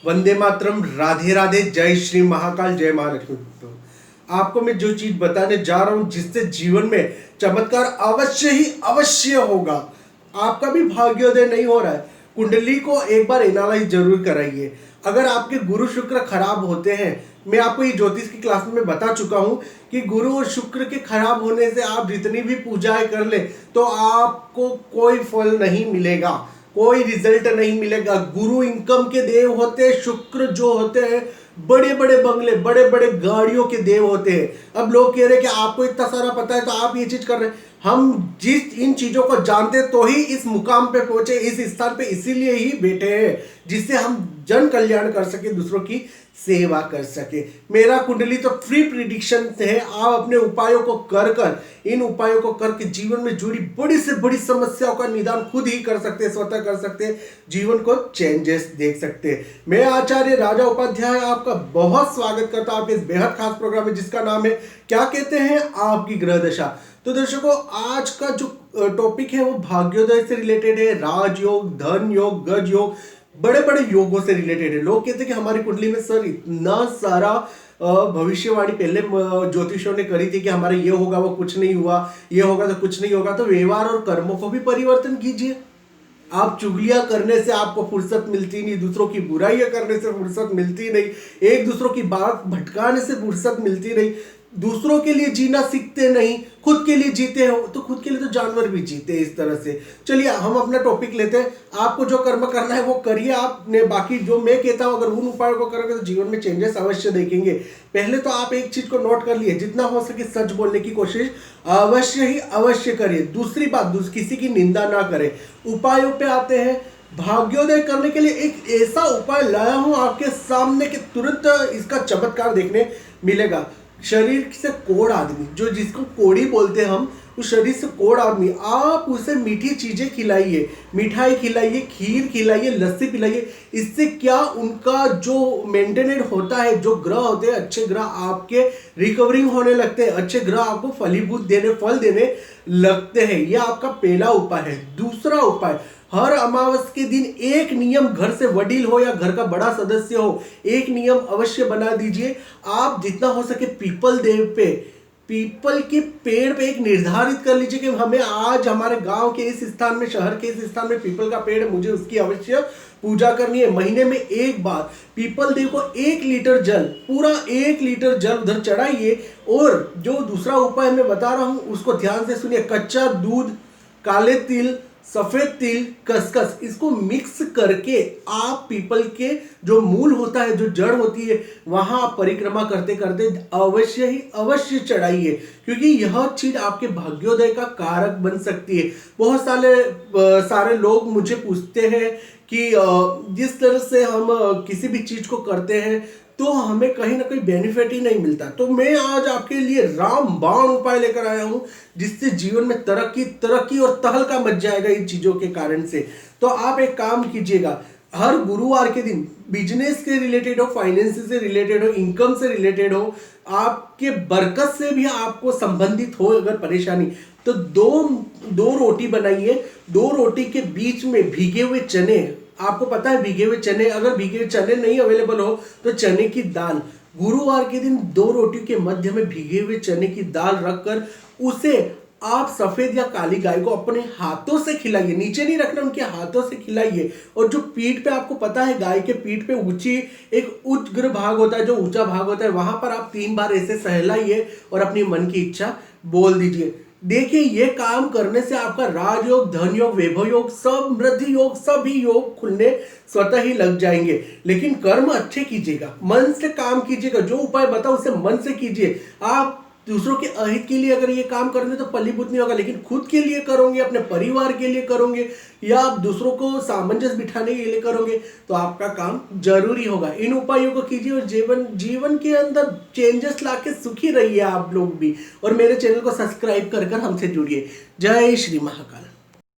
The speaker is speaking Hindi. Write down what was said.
वंदे मातरम, राधे राधे, जय श्री महाकाल, जय महालक्ष्मी। आपको मैं जो चीज बताने जा रहा हूं जिससे जीवन में चमत्कार अवश्य ही अवश्य होगा। आपका भी भाग्योदय नहीं हो रहा है, कुंडली को एक बार एनालाइज जरूर कराइए। अगर आपके गुरु शुक्र खराब होते हैं, मैं आपको ये ज्योतिष की क्लास में बता चुका हूं कि गुरु और शुक्र के खराब होने से आप जितनी भी पूजाएं कर ले तो आपको कोई फल नहीं मिलेगा, कोई रिजल्ट नहीं मिलेगा। गुरु इनकम के देव होते हैं, शुक्र जो होते हैं बड़े बड़े बंगले, बड़े बड़े गाड़ियों के देव होते हैं। अब लोग कह रहे हैं कि आपको इतना सारा पता है तो आप ये चीज कर रहे हैं। हम जिस इन चीजों को जानते तो ही इस मुकाम पे पहुंचे, इस स्थान पे इसीलिए ही बैठे हैं जिससे हम जन कल्याण कर सके, दूसरों की सेवा कर सके। मेरा कुंडली तो फ्री प्रिडिक्शन है। आप अपने उपायों को इन उपायों को करके जीवन में जुड़ी बड़ी से बड़ी समस्याओं का निदान खुद ही कर सकते हैं, स्वतः कर सकते हैं, जीवन को चेंजेस देख सकते हैं। मैं आचार्य राजा उपाध्याय आपका बहुत स्वागत करता हूं आपके इस बेहद खास प्रोग्राम में जिसका नाम है क्या कहते हैं आपकी ग्रह दशा। तो दर्शकों, आज का जो टॉपिक है वो भाग्योदय से रिलेटेड है, राजयोग, धन योग, गज योग, बड़े बड़े योगों से रिलेटेड है। लोग कहते हैं कि हमारी कुंडली में सर इतना सारा भविष्यवाणी पहले ज्योतिषों ने करी थी कि हमारा ये होगा वो कुछ नहीं हुआ, ये होगा तो कुछ नहीं होगा। तो व्यवहार और कर्मों को भी परिवर्तन कीजिए। आप चुगलियां करने से आपको फुर्सत मिलती नहीं, दूसरों की बुराइयां करने से फुर्सत मिलती नहीं, एक दूसरों की बात भटकाने से फुर्सत मिलती नहीं, दूसरों के लिए जीना सीखते नहीं, खुद के लिए जीते हो तो खुद के लिए तो जानवर भी जीते इस तरह से। चलिए हम अपना टॉपिक लेते हैं। आपको जो कर्म करना है वो करिए आपने, बाकी जो मैं कहता हूं अगर उन उपायों को करोगे तो जीवन में चेंजेस अवश्य देखेंगे। पहले तो आप एक चीज को नोट कर लिए, जितना हो सके सच बोलने की कोशिश अवश्य ही अवश्य करिए। दूसरी बात, किसी की निंदा ना करें। उपायों पे आते हैं। भाग्योदय करने के लिए एक ऐसा उपाय लाया हूं आपके सामने कि तुरंत इसका चमत्कार देखने मिलेगा। शरीर से कोढ़ आदमी, जो जिसको कोढ़ी बोलते हैं हम, उस शरीर से कोढ़ आदमी, आप उसे मीठी चीजें खिलाइए, मिठाई खिलाइए, खीर खिलाइए, लस्सी पिलाइए। इससे क्या उनका जो मेंटेनेड होता है, जो ग्रह होते हैं अच्छे ग्रह आपके रिकवरिंग होने लगते हैं, अच्छे ग्रह आपको फल देने लगते हैं। यह आपका पहला उपाय है। दूसरा उपाय, हर अमावस के दिन एक नियम, घर से वडील हो या घर का बड़ा सदस्य हो, एक नियम अवश्य बना दीजिए। आप जितना हो सके पीपल के पेड़ पे एक निर्धारित कर लीजिए कि हमें आज हमारे गांव के इस स्थान में, शहर के इस स्थान में पीपल का पेड़ है, मुझे उसकी अवश्य पूजा करनी है। महीने में एक बार पीपल देव को 1 लीटर जल, पूरा 1 लीटर जल उधर चढ़ाइए। और जो दूसरा उपाय मैं बता रहा हूं उसको ध्यान से सुनिए। कच्चा दूध, काले तिल, सफेद तिल, खसखस, इसको मिक्स करके आप पीपल के जो मूल होता है, जो जड़ होती है, वहां आप परिक्रमा करते करते अवश्य ही अवश्य चढ़ाइए, क्योंकि यह चीज आपके भाग्योदय का कारक बन सकती है। बहुत सारे लोग मुझे पूछते हैं कि जिस तरह से हम किसी भी चीज को करते हैं तो हमें कहीं ना कहीं बेनिफिट ही नहीं मिलता। तो मैं आज आपके लिए रामबाण उपाय लेकर आया हूं जिससे जीवन में तरक्की और तहलका मच जाएगा इन चीजों के कारण से। तो आप एक काम कीजिएगा, हर गुरुवार के दिन बिजनेस के रिलेटेड हो, फाइनेंस से रिलेटेड हो, इनकम से रिलेटेड हो, आपके बरकत से भी आपको संबंधित हो अगर परेशानी, तो दो रोटी बनाइए। 2 रोटी के बीच में भीगे हुए चने, आपको पता है भीगे हुए चने, अगर भीगे हुए चने नहीं अवेलेबल हो तो चने की दाल, गुरुवार के दिन 2 रोटी के मध्य में भीगे हुए चने की दाल रखकर उसे आप सफेद या काली गाय को अपने हाथों से खिलाइए। नीचे नहीं रखना, उनके हाथों से खिलाइए। और जो पीठ पे, आपको पता है गाय के पीठ पे एक उग्र भाग होता है, जो ऊंचा भाग होता है, वहां पर आप 3 बार ऐसे सहलाइए और अपनी मन की इच्छा बोल दीजिए। देखिए ये काम करने से आपका राजयोग, धन योग, वैभव योग, समृद्धि योग, सभी योग खुलने स्वतः ही लग जाएंगे। लेकिन कर्म अच्छे कीजिएगा, मन से काम कीजिएगा। जो उपाय बताओ उसे मन से कीजिए। आप दूसरों के अहित के लिए अगर ये काम करेंगे तो फलीभूत नहीं होगा, लेकिन खुद के लिए करोगे, अपने परिवार के लिए करोगे, या आप दूसरों को सामंजस्य बिठाने के लिए करोगे तो आपका काम जरूरी होगा। इन उपायों को कीजिए और जीवन के अंदर चेंजेस लाके सुखी रहिए आप लोग भी। और मेरे चैनल को सब्सक्राइब कर हमसे जुड़िए। जय श्री महाकाल।